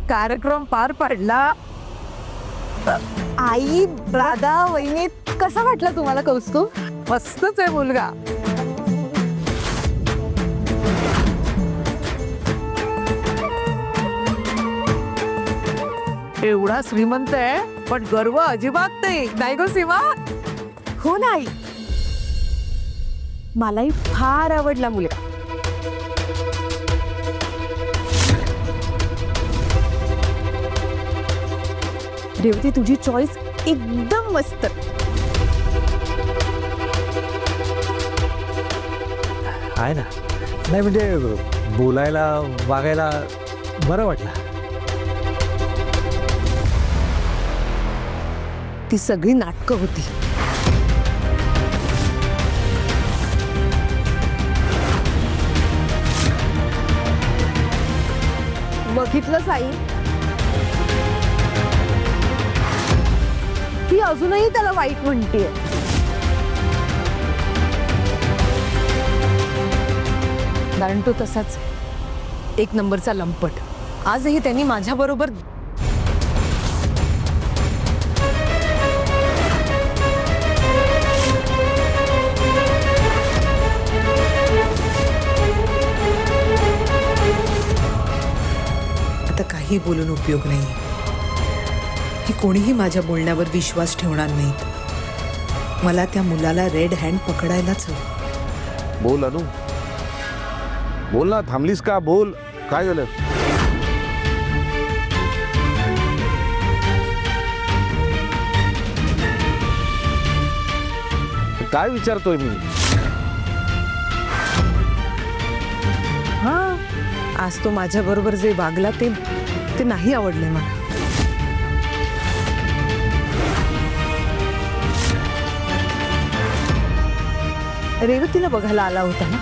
कार्यक्रम पार पडला. आई, दादा, वहिनी, कसा वाटला तुम्हाला कौस्तुभ? मस्तच आहे मुलगा. एवढा श्रीमंत आहे पण गर्व अजिबात नाही, नाही गो सीमा? हो नाही, मलाही फार आवडला मुलगा. रेवती, तुझी चॉईस एकदम मस्त. आहे ना. नाही म्हणजे बोलायला वागायला बरं वाटलं. ती सगळी नाटकं होती. बघितलं साई, ती अजूनही त्याला वाईट म्हणतीये. कारण तो तसाच एक नंबरचा लंपट. आजही त्यांनी माझ्या बरोबर आता काही बोलून उपयोग नाही. हे कोणीही माझ्या बोलण्यावर विश्वास ठेवणार नाहीत. मला त्या मुलाला रेड हँड पकडायलाच हवं. बोल अनु, बोल ना. थांबलीस का? बोल, काय झालं? काय विचारतोय मी? हा, आज तो माझ्या बरोबर जे वागला ते नाही आवडले मला. रेवतीला बघायला आला होता ना,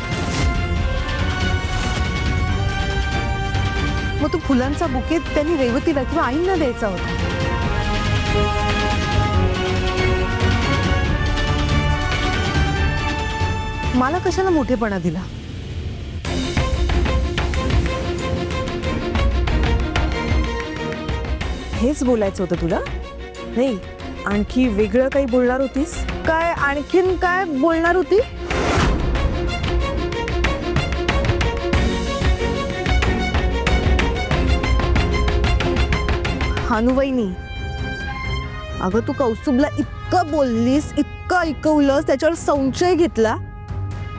मग तो फुलांचा बुके त्यांनी रेवतीला किंवा आईंना द्यायचा होता. मला कशाला मोठेपणा दिला? हेच बोलायचं होतं तुला? नाही, आणखी वेगळं काही बोलणार होतीस? काय आणखीन काय बोलणार होती? हानुवहिनी, अगं तू कौस्तुभला इतकं बोललीस, इतकं ऐकवलंस, त्याच्यावर संशय घेतला,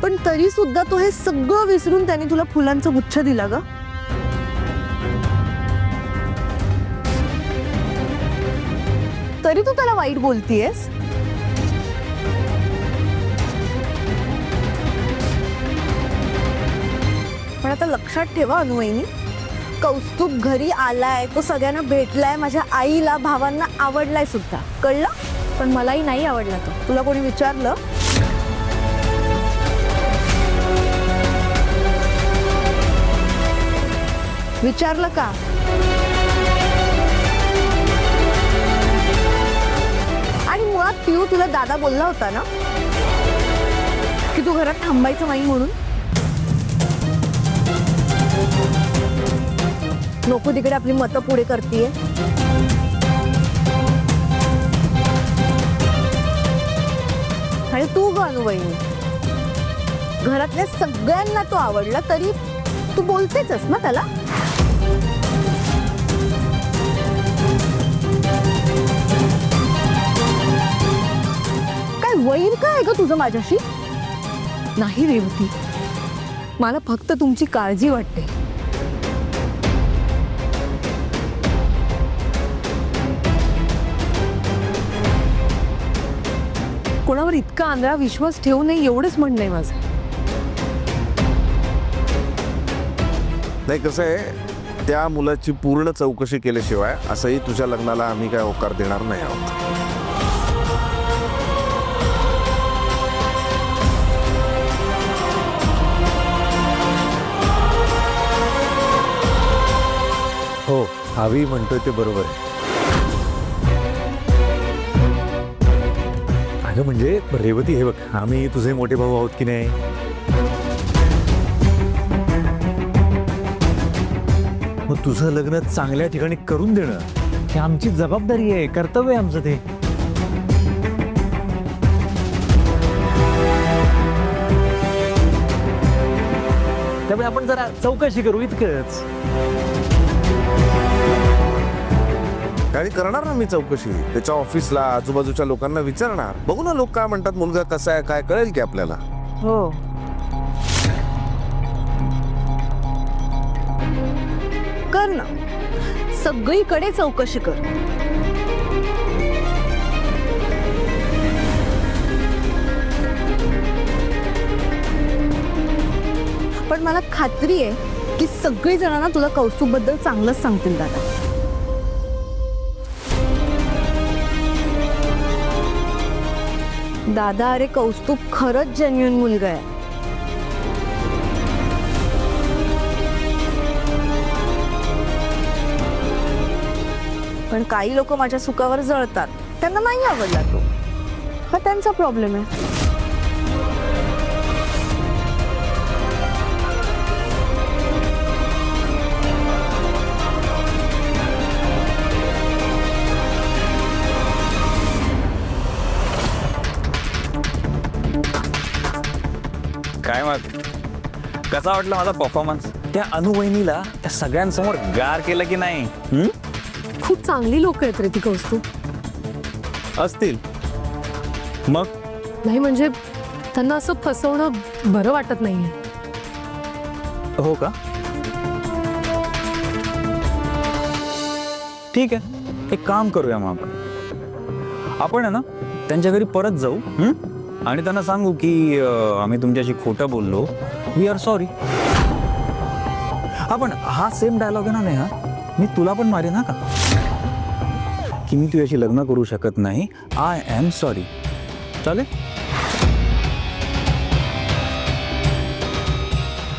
पण तरी सुद्धा तो हे सगळं विसरून त्याने तुला फुलांचा गुच्छ दिला ग. तरी तू त्याला वाईट बोलतीयस? पण आता लक्षात ठेवा अनुवहिनी, कौस्तुभ घरी आलाय, तो सगळ्यांना भेटलाय, माझ्या आईला, भावांना आवडलाय सुद्धा, कळलं? पण मलाही नाही आवडला तो. तुला कोणी विचारलं? विचारलं का? आणि मुळात पिऊ तुला दादा बोलला होता ना की तू घरात थांबायचं नाही म्हणून? नको तिकडे आपली मतं पुढे करतीये. आणि तू ग अनुवहिनी, घरातल्या सगळ्यांना तो आवडला तरी तू बोलतेच ना त्याला. काय वैर काय ग तुझं माझ्याशी? नाही रेवती, मला फक्त तुमची काळजी वाटते. कोणावर इतका आंधळा विश्वास ठेवू नये एवढंच म्हणणं आहे माझं. नाही, कसं आहे, त्या मुलाची पूर्ण चौकशी केल्याशिवाय असंही तुझ्या लग्नाला आम्ही काय होकार देणार नाही आहोत. हो, आवी म्हणतोय ते बरोबर आहे. अगं म्हणजे रेवती, हे बघ, आम्ही तुझे मोठे भाऊ आहोत की नाही? मग तुझं लग्न चांगल्या ठिकाणी करून देणं ही आमची जबाबदारी आहे, कर्तव्य आहे आमचं ते. त्यामुळे आपण जरा चौकशी करू इतकंच. आणि करणार ना मी चौकशी, त्याच्या ऑफिसला आजूबाजूच्या लोकांना विचारणार, बघू ना लोक काय म्हणतात, मुलगा कसा आहे काय कळेल की आपल्याला. हो. कर ना, सगळीकडे चौकशी कर. पण मला खात्री आहे की सगळी जणांना तुला कौस्तुभ बद्दल चांगलंच सांगतील दादा. दादा, अरे कौस्तुभ खरंच जेन्युइन मुलगा आहे. पण काही लोक माझ्या सुखावर जळतात, त्यांना नाही आवडला तो, हा त्यांचा प्रॉब्लेम आहे. काय मग कसा वाटला माझा परफॉर्मन्स? त्या अनुवहिनीला त्या सगळ्यांसमोर गार केलं की नाही? खूप चांगली लोक आहेत रे ती कौस्तुभ. असतील मग. नाही म्हणजे त्यांना असं फसवणं बरं वाटत नाहीये. हो का? ठीक आहे, एक काम करूया मग आपण आहे ना त्यांच्या घरी परत जाऊ आणि त्यांना सांगू की आम्ही तुमच्याशी खोटं बोललो, वी आर सॉरी. आपण हा सेम डायलॉग आहे ना नेहा, मी तुला पण मारेन ना का, की मी तुझ्याशी लग्न करू शकत नाही, आय एम सॉरी. चालेल?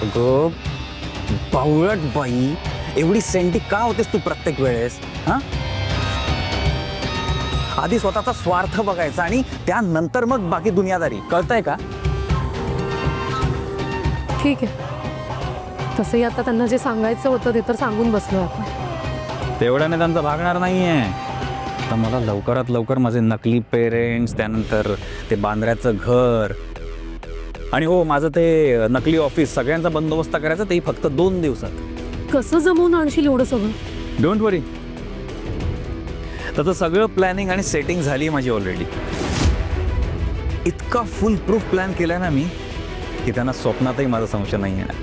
अगं बावळट बाई, एवढी सेंटी का होतेस तू प्रत्येक वेळेस? हा, आधी स्वतःचा स्वार्थ बघायचा आणि त्यानंतर मग बाकी दुनियादारी. कळतंय का? ठीक आहे, तसंही आता त्यांना जे सांगायचं होतं ते तर सांगून बसलो आपण. तेवढ्याने त्यांचं भागणार नाहीये. तर मला लवकरात लवकर माझे नकली पेरेंट्स, त्यानंतर ते बांद्र्याचं घर आणि हो माझं ते नकली ऑफिस, सगळ्यांचा बंदोबस्त करायचा, तेही फक्त 2 दिवसात. कसं जमवून आणशील एवढं सगळं? डोंट वरी, त्याचं सगळं प्लॅनिंग आणि सेटिंग झाली माझी ऑलरेडी. इतका फुल प्रूफ प्लॅन केलाय ना मी की त्यांना स्वप्नातही माझा संशय नाही येणार.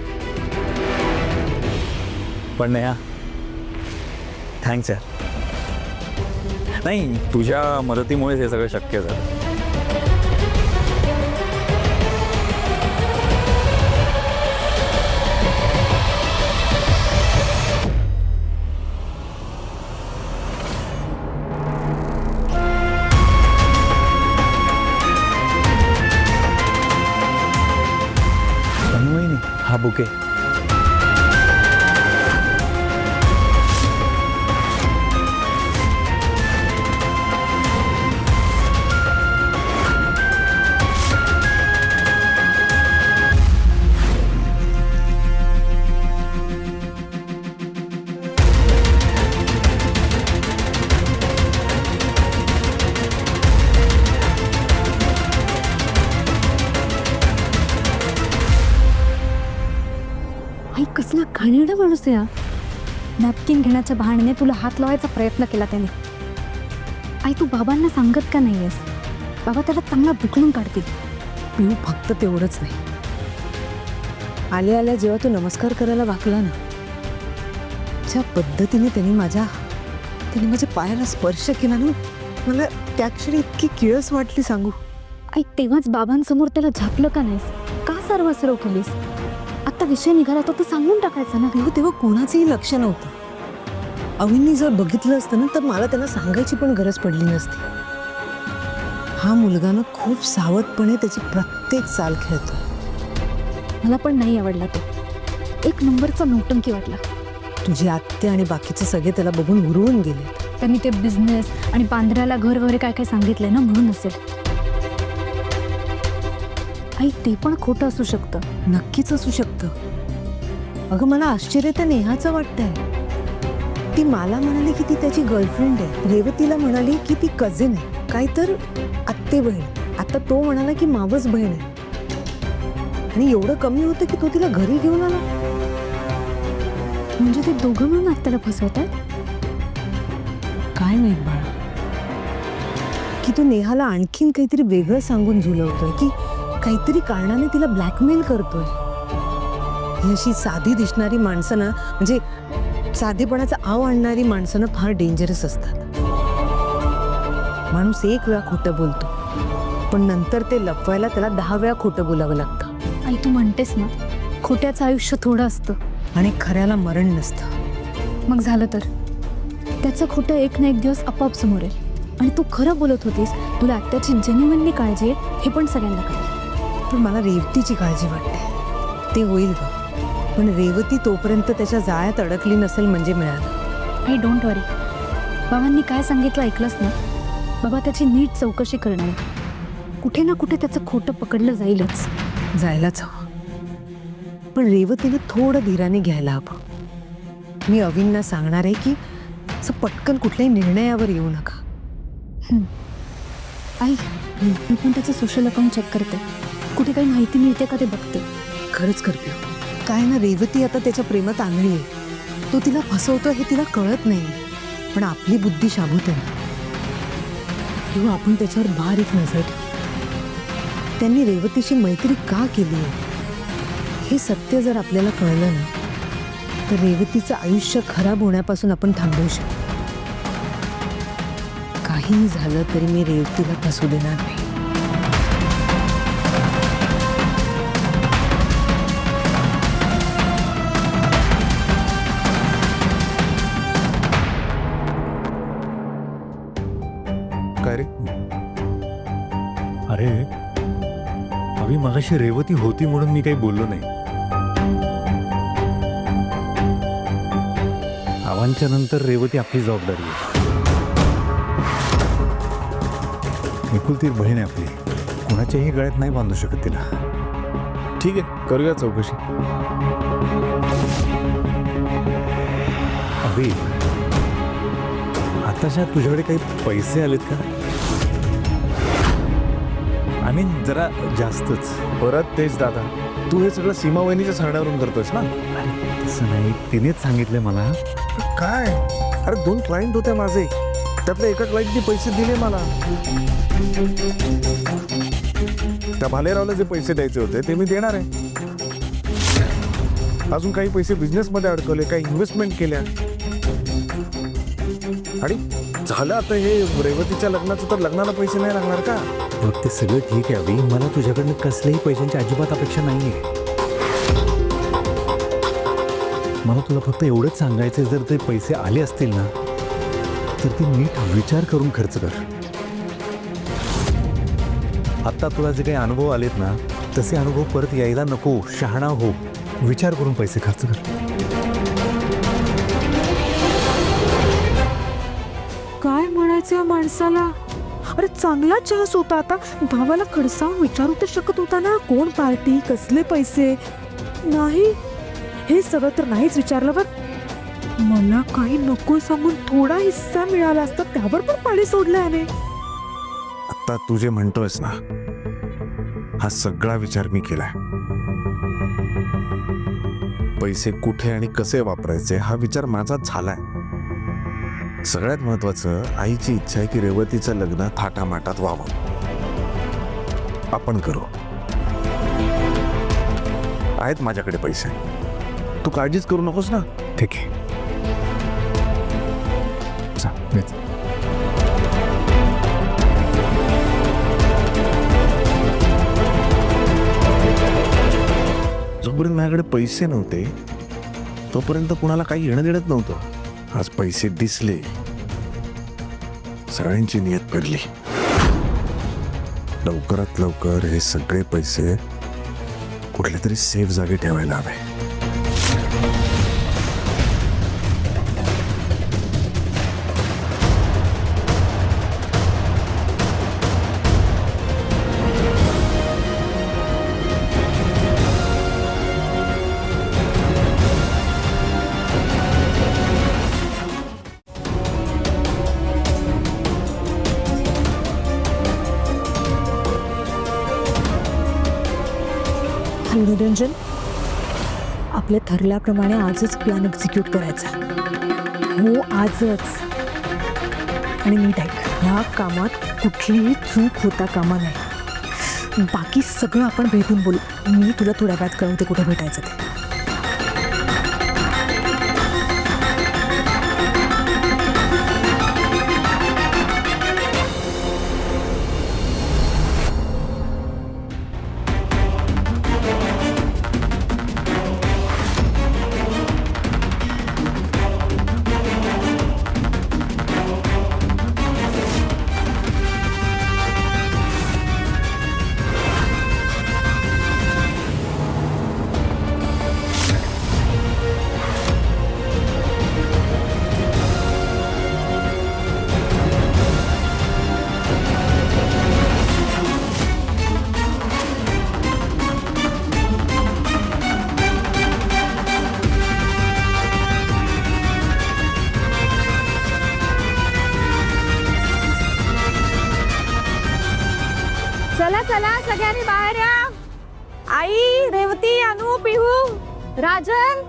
पण नेहा, थँक्स यार. नाही, तुझ्या मदतीमुळेच हे सगळं शक्य झालं. हा बुके आई कसला घाणेरडा माणूस आहे. नॅपकिन घेण्याच्या बहाण्याने तुला हात लावायचा प्रयत्न केला त्याने. आई तू बाबांना सांगत का नाहीयेस? बाबा त्याला चांगला बुकलून काढतील. पिऊ फक्त तेवढंच नाही, आल्या आल्या जेव्हा तू नमस्कार करायला वाकला ना, ज्या पद्धतीने त्यांनी माझ्या पायाला स्पर्श केला ना, मला त्या क्षणी इतकी किळस वाटली सांगू. आई तेव्हाच बाबांसमोर त्याला झापलं का नाहीस? का सर्वसरव केलीस? आता विषय निघाला तर सांगून टाकायचा ना. तेव्हा कोणाचंही लक्ष नव्हतं. अविननी जर बघितलं असतं ना तर मला त्यांना सांगायची पण गरज पडली नसती. हा मुलगा ना खूप सावधपणे त्याची प्रत्येक चाल खेळतो. मला पण नाही आवडला तो. एक नंबरचा नौटंकी वाटला. तुझी आत्या आणि बाकीचे सगळे त्याला बघून हुरवून गेले. त्यांनी ते बिझनेस आणि बांद्र्याला घर वगैरे काय काय सांगितलंय ना, म्हणून असेल. आई ते पण खोटं असू शकतं. नक्कीच असू शकतं. अगं मला आश्चर्य त्या नेहाचं वाटतंय. ती मला म्हणाली की ती त्याची गर्लफ्रेंड आहे, रेवतीला म्हणाली की ती कझिन आहे, काय तर आत्ते बहीण, आता तो म्हणाला की मावस बहीण आहे. आणि एवढं कमी होतं की तो तिला घरी घेऊन आला. म्हणजे ते दोघं मिळून आत्याला फसवतात. काय माहित बाळा, की तो नेहाला आणखीन काहीतरी वेगळं सांगून झुलवतोय, की काहीतरी कारणाने तिला ब्लॅकमेल करतोय. ही अशी साधी दिसणारी माणसं ना, म्हणजे साधेपणाचा आव आणणारी माणसं ना फार डेंजरस असतात. माणूस एक वेळा खोटं बोलतो, पण नंतर ते लपवायला त्याला 10 वेळा खोटं बोलावं लागतं. आई तू म्हणतेस ना, खोट्याचं आयुष्य थोडं असतं. आणि खऱ्याला मरण नसतं. मग झालं तर त्याचं खोटं एक ना एक दिवस आपोआप समोर येईल. आणि तू खरं बोलत होतीस, तुला आत्याची जेन्युइनली काळजी आहे हे पण सगळ्यांना कळेल. पण मला रेवतीची काळजी वाटते. ते होईल ग, पण रेवती तोपर्यंत त्याच्या जाळ्यात अडकली नसेल म्हणजे मिळालं. आई डोंट वरी, बाबांनी काय सांगितलं ऐकलंस ना. बाबा त्याची नीट चौकशी करणार. कुठे ना कुठे त्याचं खोटं पकडलं जाईलच. जायलाच हवं, पण रेवतीनं थोडं धीराने घ्यायला हवं. मी अविनना सांगणार आहे की असं पटकन कुठल्याही निर्णयावर येऊ नका. आई मी पण त्याचं सोशल अकाउंट चेक करते, कुठे काही माहिती मिळते का ते बघते. खरंच करते. काय ना, रेवती आता त्याच्या प्रेमात आणली आहे. तो तिला फसवतो हे तिला कळत नाही, पण आपली बुद्धी शाबूत आहे ना, किंवा आपण त्याच्यावर बारीक नजर ठेवू. त्यांनी रेवतीशी मैत्री का केली आहे हे सत्य जर आपल्याला कळलं ना, तर रेवतीचं आयुष्य खराब होण्यापासून आपण थांबवू शकतो. काहीही झालं तरी मी रेवतीला फसू देणार नाही. काय रे? अरे अभि, मगाशी रेवती होती म्हणून मी काही बोललो नाही. आव्हानच्या नंतर रेवती आपली जबाबदारी आहे. एकुलती बहीण आहे आपली, कोणाच्याही गळ्यात नाही बांधू शकत तिला. ठीक आहे, करूया चौकशी. अभि, आताशा तुझ्याकडे काही पैसे आलेत का? आय मीन जरा जास्तच. परत तेच दादा, तू हे सगळं सीमा वहिनीच्या सांगण्यावरून करतोयस ना? तसं नाही, तिनेच सांगितलंय मला. काय अरे, 2 क्लायंट होते माझे, त्यातल्या एका क्लायंटनी पैसे दिले मला. त्या भालेरावला जे पैसे द्यायचे होते ते मी देणार आहे. अजून काही पैसे बिझनेसमध्ये अडकवले, काही इन्व्हेस्टमेंट केल्या. आणि झालं आता हे रेवतीच्या लग्नाचं, तर लग्नाला पैसे नाही लागणार का? बघ, ते सगळं ठीक आहे अभि, मला तुझ्याकडनं कसल्याही पैशांची अजिबात अपेक्षा नाही आहे. मला तुला फक्त एवढंच सांगायचं, जर ते पैसे आले असतील ना, तर ते नीट विचार करून खर्च कर. आत्ता तुला जे काही अनुभव आलेत ना, तसे अनुभव परत यायला नको. शहाणा हो, विचार करून पैसे खर्च कर. काय म्हणायचं या माणसाला? अरे चांगला चान्स होता, आता भावाला खडसावून विचारू तर शकत होता ना, कोण पार्टी, कसले पैसे. नाही, हे सगळं तर नाहीच विचारलं. बघ, मला काही नको सांगून थोडा हिस्सा मिळाला असता, त्यावर पण पाणी सोडलं याने. आता तू जे म्हणतोयस ना, हा सगळा विचार मी केलाय. पैसे कुठे आणि कसे वापरायचे हा विचार माझा झालाय. सगळ्यात महत्वाचं, आईची इच्छा आहे की रेवतीचं लग्न थाटामाटात व्हावं. आपण करू. आहेत माझ्याकडे पैसे, तू काळजीच करू नकोस ना. ठीक आहे, चल, येत. जोपर्यंत माझ्याकडे पैसे नव्हते तोपर्यंत कुणाला काही येणं देणंच नव्हतं. आज पैसे दिसले, सगळ्यांची नियत पेरली. लवकरात लवकर हे सगळे पैसे कुठल्या तरी सेफ जागी ठेवायला हवे. निरंजन, आपल्या ठरल्याप्रमाणे आजच प्लॅन एक्झिक्यूट करायचा. हो, आजच. आणि नीट ऐक, ह्या कामात कुठलीही चूक होता कामा नाही. बाकी सगळं आपण भेटून बोलू. मी तुला थोड्या वेळात कळवते कुठे भेटायचं ते. चला चला सगळ्यांनी बाहेर या. आई, रेवती, अनु, पिहू, राजन,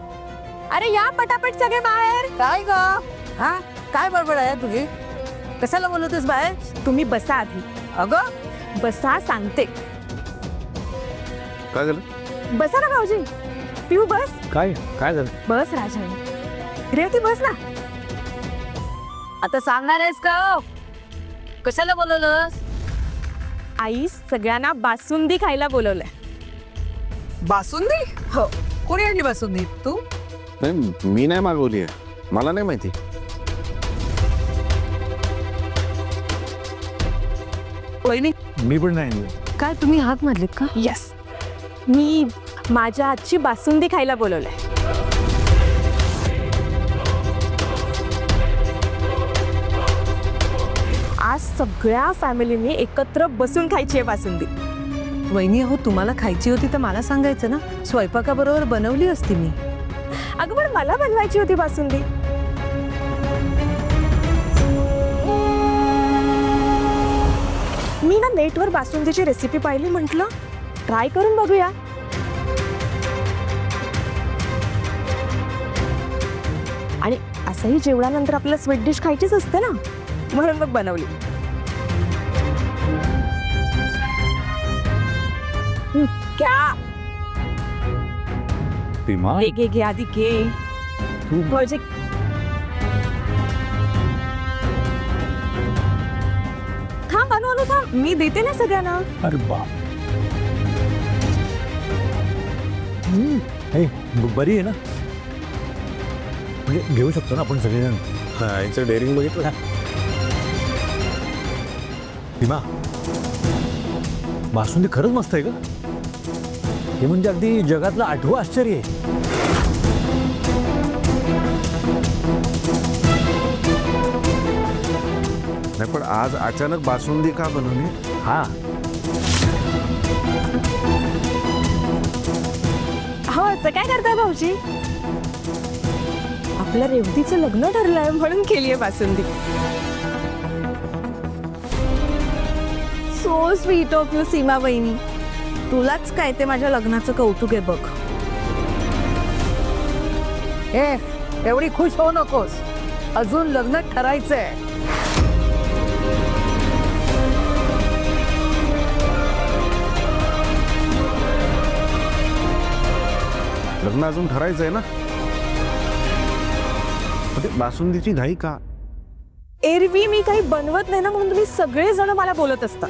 अरे या पटापट सगळे बाहेर. काय ग? हा, काय बडबड आहे तुझी? कशाला बोलवतेस बाहेर? तुम्ही बसा आधी. अगं, बसा सांगते. काय झालं? बसा ना भाऊजी. पिहू बस. काय काय झालं? बस राजन. रेवती बस ना. आता सांगणार आहेस का? कशाला बोलवलंस? आई, सगळ्यांना बासुंदी खायला बोलवलंय. बासुंदी? हो. कोणी आणली बासुंदी? तू? नाही, मी नाही मागवली आहे, मला नाही माहिती. वहिनी, मी पण नाही. काय तुम्ही हात मारलेत का? यस, मी माझ्या आजची बासुंदी खायला बोलवलंय. आज सगळ्या फॅमिलीने एकत्र बसून खायची आहे बासुंदी. वहिनी, हो तुम्हाला खायची होती तर मला सांगायचं ना. स्वयंपाकाबरोबर बनवली असती मी. अगं पण मला बनवायची होती बासुंदी. मी ना नेटवर बासुंदीची रेसिपी पाहिली, म्हटलं ट्राय करून बघूया. आणि असंही जेवणानंतर आपल्याला स्वीट डिश खायचीच असते ना, म्हणून मग बनवली. क्या भीमा, घे आधी घे. भाऊजी, थांब अनु, थांब, मी देते ना सगळ्यांना. अरे बाप. हे, बरी आहे ना? म्हणजे घेऊ शकतो ना आपण सगळेजण. हा, आईचं डेअरिंग बघितलं. भीमा, बासुंदी खरंच मस्त आहे का? हे म्हणजे अगदी जगातलं 8वं आश्चर्य आहे. नाही, पण आज अचानक बासुंदी का बनवली? हा, हो, असं काय करताय भाऊजी? आपल्या रेवतीचं लग्न ठरलंय म्हणून केलीये बासुंदी. So sweet of you Seema बहिणी. तुलाच काय ते माझ्या लग्नाचं कौतुक आहे बघ. ए, एवढी खुश होऊ नकोस. अजून लग्न ठरायचंय. लग्न अजून ठरायचंय ना? पण ते बासुंदीची घाई का? एरवी मी काही बनवत नाही ना, म्हणून तुम्ही सगळे जण मला बोलत असता.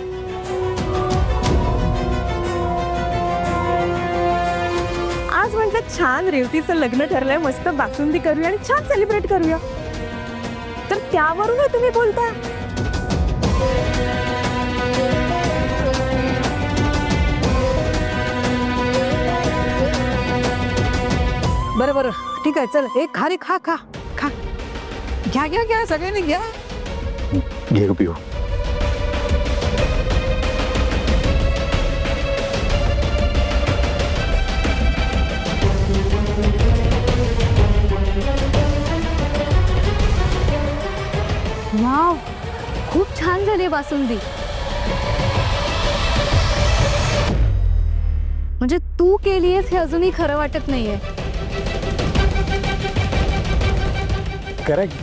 आज म्हटलं छान रेवतीचं लग्न ठरलंय, मस्त बासुंदी करूया आणि छान सेलिब्रेट करूया. तर त्यावरून तुम्ही बोलताय. बरं बरं, ठीक आहे, चल. ए, खा रे, खा खा खा. घ्या घ्या घ्या, सगळ्यांनी घ्या. घे ग पिऊ. वाव, खूप छान झाली बासुंदी. म्हणजे तू केलीयस हे अजूनही खरं वाटत नाहीये. करेक्ट.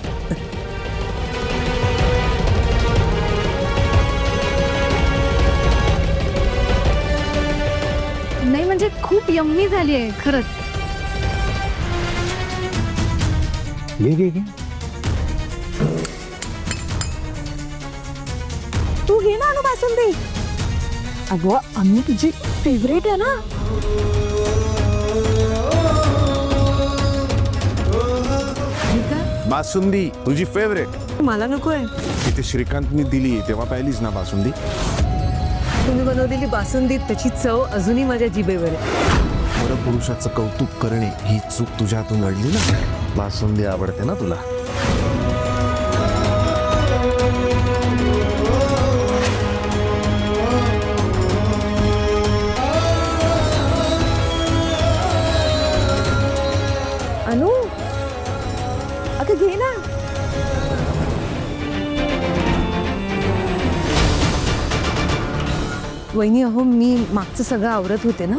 नाही म्हणजे खूप यम्मी झाली आहे खरंच. घे. तू घे ना अनु बासुंदी. अगं अनु तुझी फेवरेट आहे ना. बासुंदी तुझी फेवरेट. मला नकोय. तिथे श्रीकांतनी दिली तेव्हा पाहिलीच ना बासुंदी. तुम्ही बनवलेली बासुंदी त्याची चव अजूनही माझ्या जिभेवर आहे. परपुरुषाचं कौतुक करणे ही चूक तुझ्या हातून घडली ना. बासुंदी आवडते ना तुला. अनु अगं घे ना. वहिनी अहो मी मागचं सगळं आवरत होते ना.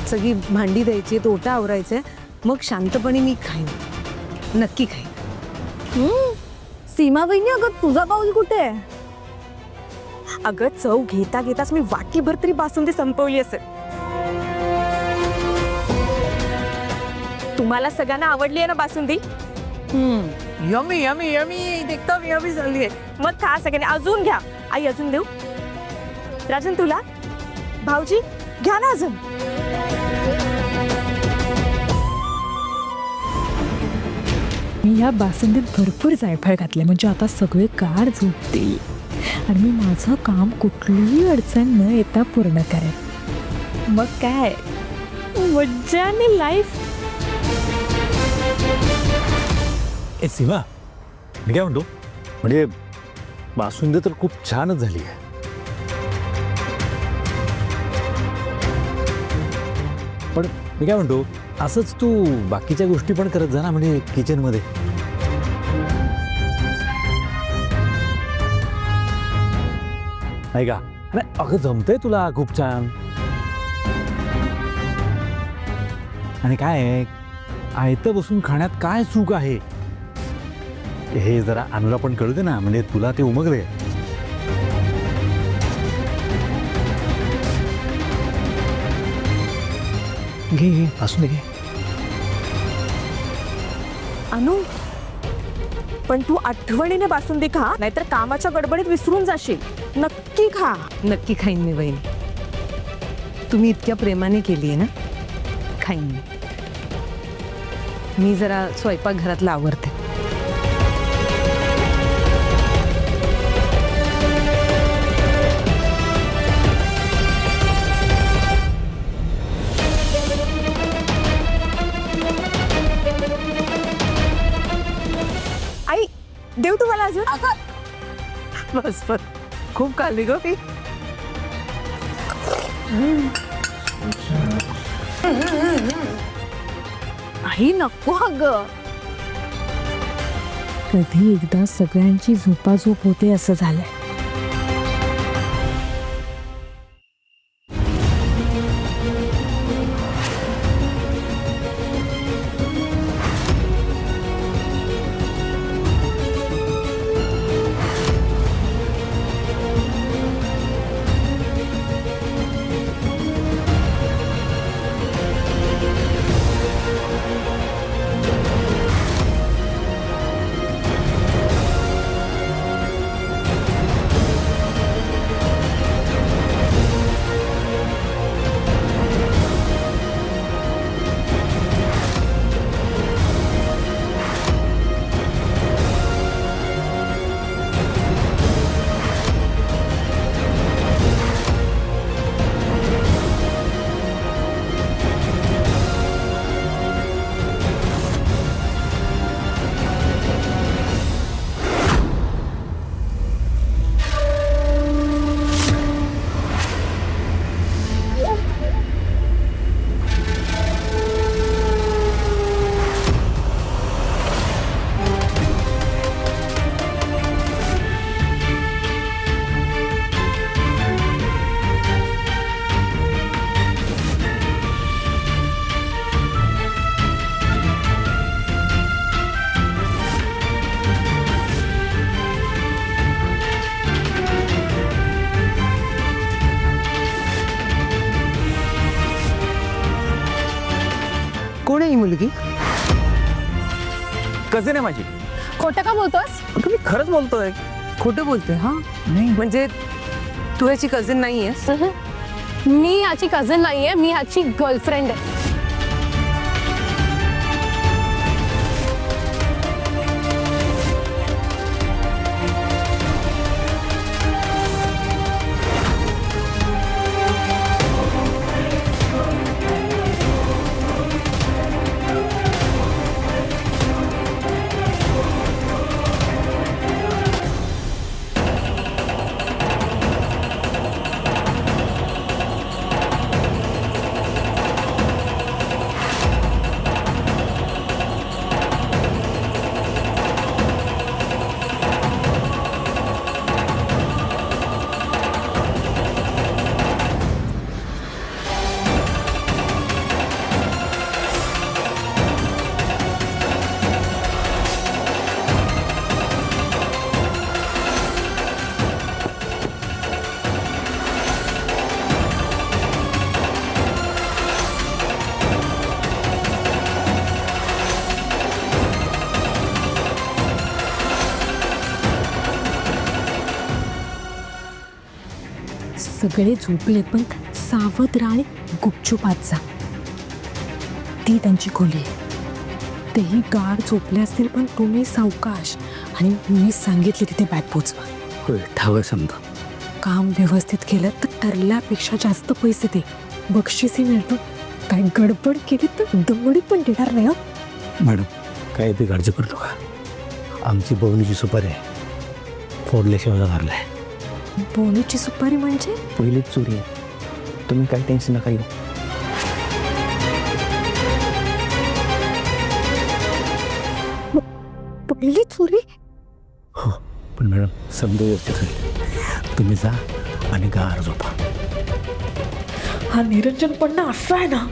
सगळी भांडी द्यायची ओटा आवरायचंय मग शांतपणे मी खाईन. नक्की खाईन. सीमा वहिनी अगं तुझा बाऊल कुठे आहे? अगं चव घेता घेताच मी वाटीभर तरी बासुंदी संपवली असेल. तुम्हाला सगळ्यांना आवडली आहे ना बासुंदी? यमी यमी यमी एकदम यमी झाली आहे. मग खा सगळ्यांनी. अजून घ्या. आई अजून देऊ? राजन तुला? भाऊजी घ्या ना अजून. मी ह्या बासुंदीत भरपूर जायफळ घातले म्हणजे आता सगळे गाढ झोपतील आणि मी माझं काम कुठलीही अडचण न येता पूर्ण करेन. मग काय मज्जा आणि लाईफ. ए सीमा मी काय म्हणतो म्हणजे बासुंदी तर खूप छानच झाली आहे. पण मी काय म्हणतो असंच तू बाकीच्या गोष्टी पण करत जा ना म्हणजे किचनमध्ये. नाही का? नाही अगं जमतंय तुला खूप छान. आणि काय आहे आयतं बसून खाण्यात काय चूक आहे हे जरा अनुला पण कळू दे ना म्हणजे तुला ते उमगले. घे असून दे घे. अनु पण तू आठवणीने बासुंदी खा नाहीतर कामाच्या गडबडीत विसरून जाशील. नक्की खा. नक्की खाईन मी वहिनी. तुम्ही इतक्या प्रेमाने केली आहे ना. खाईन मी जरा स्वयंपाक घरातला आवरते. आई देऊ तुम्हाला अजून? बस बस खूप खाल्ली गं मी. आई नको अगं. कधी एकदा सगळ्यांची झोपाझोप होते असं झालंय. कझिन आहे माझी. खोटं का बोलतोस? अगं मी खरंच बोलतोय. खोटं बोलतोय हा? नाही म्हणजे तू याची कझिन नाही आहेस? मी याची कझिन नाहीये, मी याची गर्लफ्रेंड आहे. सगळे झोपले पण सावध राहा आणि गुपचूप आत जा. ती त्यांची खोली आहे. तेही गाढ झोपले असतील पण तुम्ही सावकाश आणि मी सांगितले तिथे बॅग पोचवा. होय ठाव समजा. काम व्यवस्थित केलं तर ठरल्यापेक्षा जास्त पैसे दे. बक्षीसही मिळतं. काय गडबड केली तर दमडी पण देणार नाही. मॅडम काय बी काळजी करू नका. आमची बवणीची सुपारी आहे, फोडल्याशिवाय धरलं आहे. बोनीची सुपारी म्हणजे पहिलीच चोरी आहे. तुम्ही काही टेन्शन नका घेऊ. पहिली चोरी? हो पण मॅडम समजा व्यवस्थित होईल. तुम्ही जा आणि गार झोपा. हा निरंजन पण ना असं आहे ना,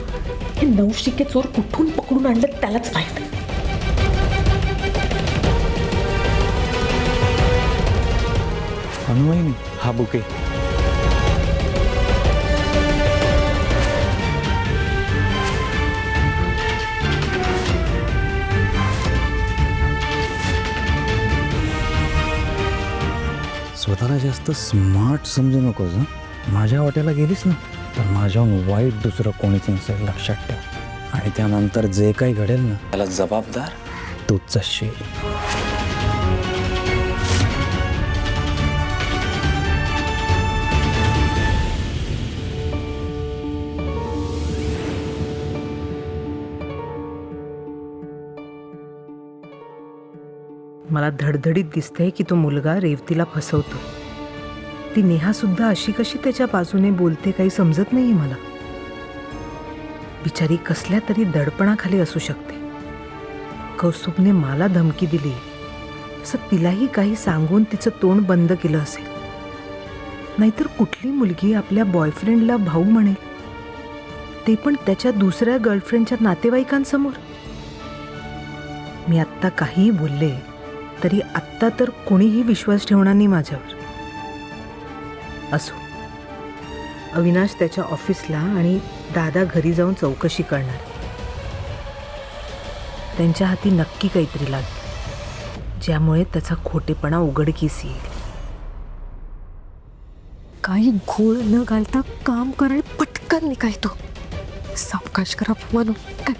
हे नवशिके चोर कुठून पकडून आणलं त्यालाच माहित. अनुवाईनी हा बुके. स्वतःला जास्त स्मार्ट समजू नकोस हं. माझ्या वाट्याला गेलीस ना तर माझ्याहून वाईट दुसरं कोणीच नसेल, लक्षात ठेव. आणि त्यानंतर जे काही घडेल ना त्याला जबाबदार तूच असशील. मला धडधडीत दिसतंय की तो मुलगा रेवतीला फसवतो. ती नेहा सुद्धा अशी कशी त्याच्या बाजूने बोलते काही समजत नाहीये मला. बिचारी कसल्या तरी दडपणाखाली असू शकते. कौस्तुभने मला धमकी दिली तसं तिलाही काही सांगून तिचं तोंड बंद केलं असेल. नाहीतर कुठली मुलगी आपल्या बॉयफ्रेंडला भाऊ म्हणेल, ते पण त्याच्या दुसऱ्या गर्लफ्रेंडच्या नातेवाईकांसमोर. मी आत्ता काहीही बोलले तरी आत्ता तर कोणीही विश्वास ठेवणार नाही माझ्यावर. असो, अविनाश त्याच्या ऑफिसला आणि दादा घरी जाऊन चौकशी करणार. त्यांच्या हाती नक्की काहीतरी लागेल ज्यामुळे त्याचा खोटेपणा उघडकीस येईल. काही घोळ न घालता काम करायला पटकन निघायतो. सावकाश करा म्हणून काय